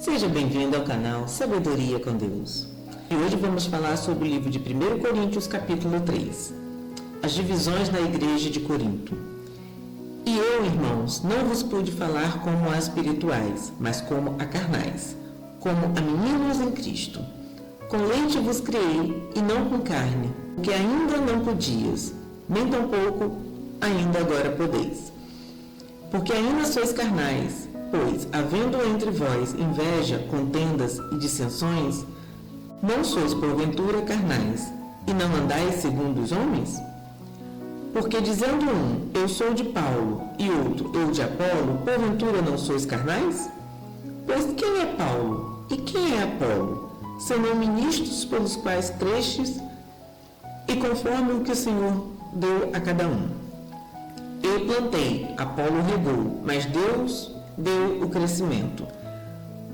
Seja bem-vindo ao canal Sabedoria com Deus. E hoje vamos falar sobre o livro de 1 Coríntios, capítulo 3. As divisões na igreja de Corinto. E eu, irmãos, não vos pude falar como a espirituais, mas como a carnais, como a meninos em Cristo. Com leite vos criei, e não com carne, porque ainda não podias, nem tampouco ainda agora podeis. Porque ainda sois carnais, pois, havendo entre vós inveja, contendas e dissensões, não sois porventura carnais, e não andais segundo os homens? Porque dizendo um, eu sou de Paulo, e outro, eu de Apolo, porventura não sois carnais? Pois quem é Paulo, e quem é Apolo, senão ministros pelos quais crestes, e conforme o que o Senhor deu a cada um? Eu plantei, Apolo regou, mas Deus deu o crescimento.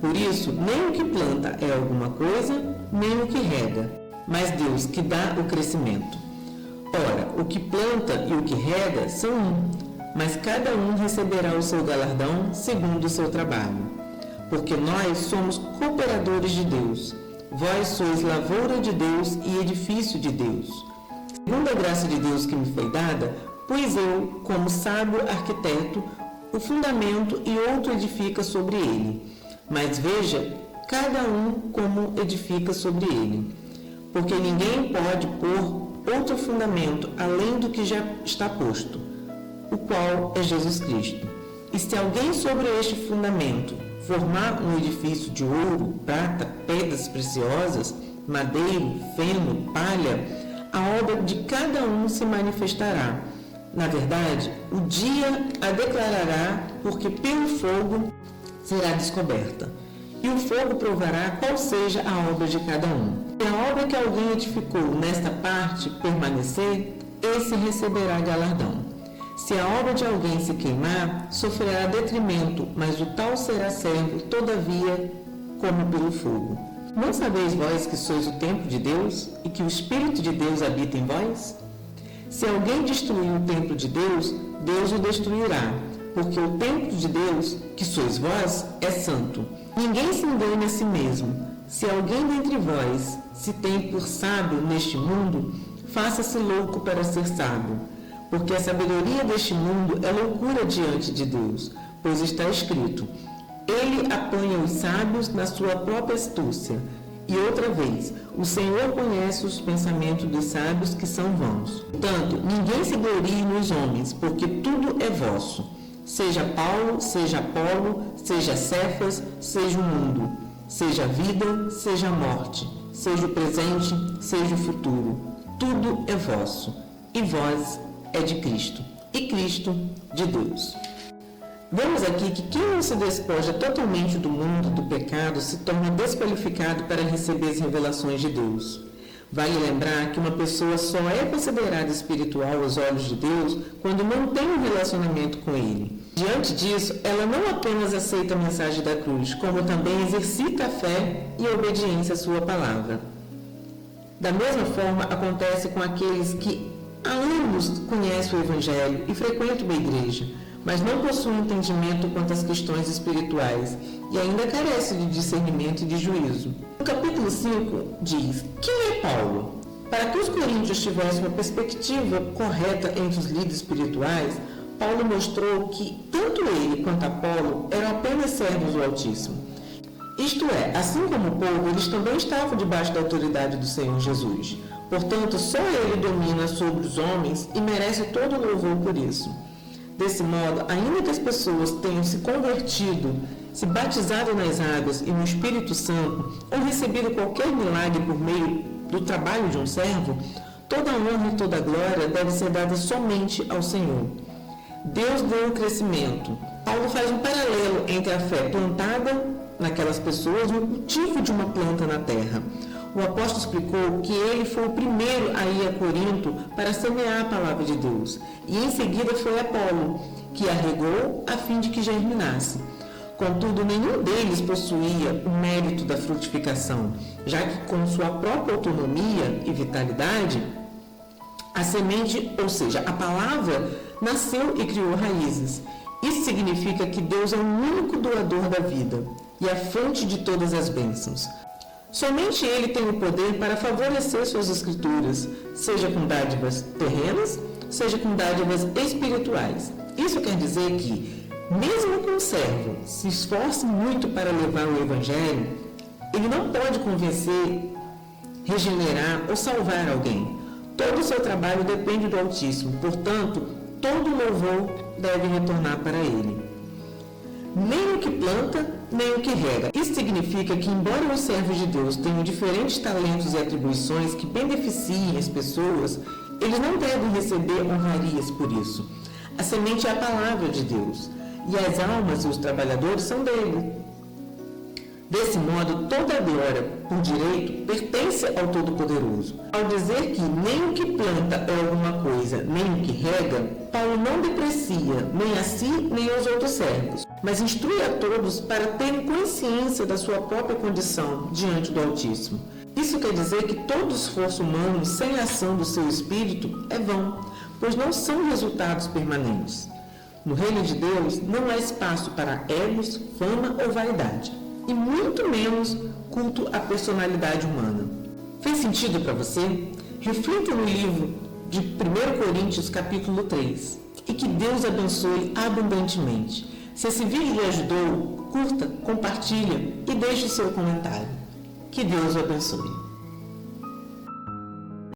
Por isso, nem o que planta é alguma coisa, nem o que rega, mas Deus que dá o crescimento. Ora, o que planta e o que rega são um, mas cada um receberá o seu galardão segundo o seu trabalho. Porque nós somos cooperadores de Deus. Vós sois lavoura de Deus e edifício de Deus. Segundo a graça de Deus que me foi dada, pois eu, como sábio arquiteto, o fundamento e outro edifica sobre ele. Mas veja, cada um como edifica sobre ele. Porque ninguém pode pôr outro fundamento além do que já está posto, o qual é Jesus Cristo. E se alguém sobre este fundamento formar um edifício de ouro, prata, pedras preciosas, madeiro, feno, palha, a obra de cada um se manifestará. Na verdade, o dia a declarará, porque pelo fogo será descoberta. E o fogo provará qual seja a obra de cada um. Se a obra que alguém edificou nesta parte permanecer, esse receberá galardão. Se a obra de alguém se queimar, sofrerá detrimento, mas o tal será servo, todavia, como pelo fogo. Não sabeis vós que sois o templo de Deus e que o Espírito de Deus habita em vós? Se alguém destruir o templo de Deus, Deus o destruirá, porque o templo de Deus, que sois vós, é santo. Ninguém se engane a si mesmo. Se alguém dentre vós se tem por sábio neste mundo, faça-se louco para ser sábio. Porque a sabedoria deste mundo é loucura diante de Deus, pois está escrito, ele apanha os sábios na sua própria astúcia. E outra vez, o Senhor conhece os pensamentos dos sábios que são vãos. Portanto, ninguém se glorie nos homens, porque tudo é vosso. Seja Paulo, seja Apolo, seja Cefas, seja o mundo, seja a vida, seja a morte, seja o presente, seja o futuro. Tudo é vosso, e vós é de Cristo, e Cristo de Deus. Vemos aqui que quem não se despoja totalmente do mundo, do pecado, se torna desqualificado para receber as revelações de Deus. Vale lembrar que uma pessoa só é considerada espiritual aos olhos de Deus quando não tem um relacionamento com Ele. Diante disso, ela não apenas aceita a mensagem da cruz, como também exercita a fé e a obediência à sua palavra. Da mesma forma, acontece com aqueles que há anos conhecem o Evangelho e frequentam uma igreja, mas não possuem entendimento quanto às questões espirituais e ainda carecem de discernimento e de juízo. No capítulo 5 diz, quem é Paulo? Para que os coríntios tivessem uma perspectiva correta entre os líderes espirituais, Paulo mostrou que tanto ele quanto Apolo eram apenas servos do Altíssimo. Isto é, assim como o povo, eles também estavam debaixo da autoridade do Senhor Jesus. Portanto, só ele domina sobre os homens e merece todo o louvor por isso. Desse modo, ainda que as pessoas tenham se convertido, se batizado nas águas e no Espírito Santo, ou recebido qualquer milagre por meio do trabalho de um servo, toda a honra e toda a glória deve ser dada somente ao Senhor. Deus deu o crescimento. Paulo faz um paralelo entre a fé plantada naquelas pessoas e o cultivo de uma planta na terra. O apóstolo explicou que ele foi o primeiro a ir a Corinto para semear a palavra de Deus, e em seguida foi Apolo, que a regou a fim de que germinasse. Contudo, nenhum deles possuía o mérito da frutificação, já que com sua própria autonomia e vitalidade, a semente, ou seja, a palavra, nasceu e criou raízes. Isso significa que Deus é o único doador da vida. e a fonte de todas as bênçãos. Somente Ele tem o poder para favorecer suas escrituras, seja com dádivas terrenas, seja com dádivas espirituais. Isso quer dizer que, mesmo que um servo se esforce muito para levar o Evangelho, ele não pode convencer, regenerar ou salvar alguém. Todo o seu trabalho depende do Altíssimo, portanto, todo o louvor deve retornar para Ele. Nem o que planta, nem o que rega. Isso significa que, embora os servos de Deus tenham diferentes talentos e atribuições que beneficiem as pessoas, eles não devem receber honrarias por isso. A semente é a palavra de Deus, e as almas e os trabalhadores são dele. Desse modo, toda a glória, por direito, pertence ao Todo-Poderoso. Ao dizer que nem o que planta é alguma coisa, nem o que rega, Paulo não deprecia nem a si nem aos outros servos, mas instrui a todos para terem consciência da sua própria condição diante do Altíssimo. Isso quer dizer que todo esforço humano sem a ação do seu espírito é vão, pois não são resultados permanentes. No reino de Deus não há espaço para egos, fama ou vaidade, e muito menos culto à personalidade humana. Fez sentido para você? Reflita no livro de 1 Coríntios capítulo 3 e que Deus abençoe abundantemente. Se esse vídeo lhe ajudou, curta, compartilha e deixe o seu comentário. Que Deus o abençoe.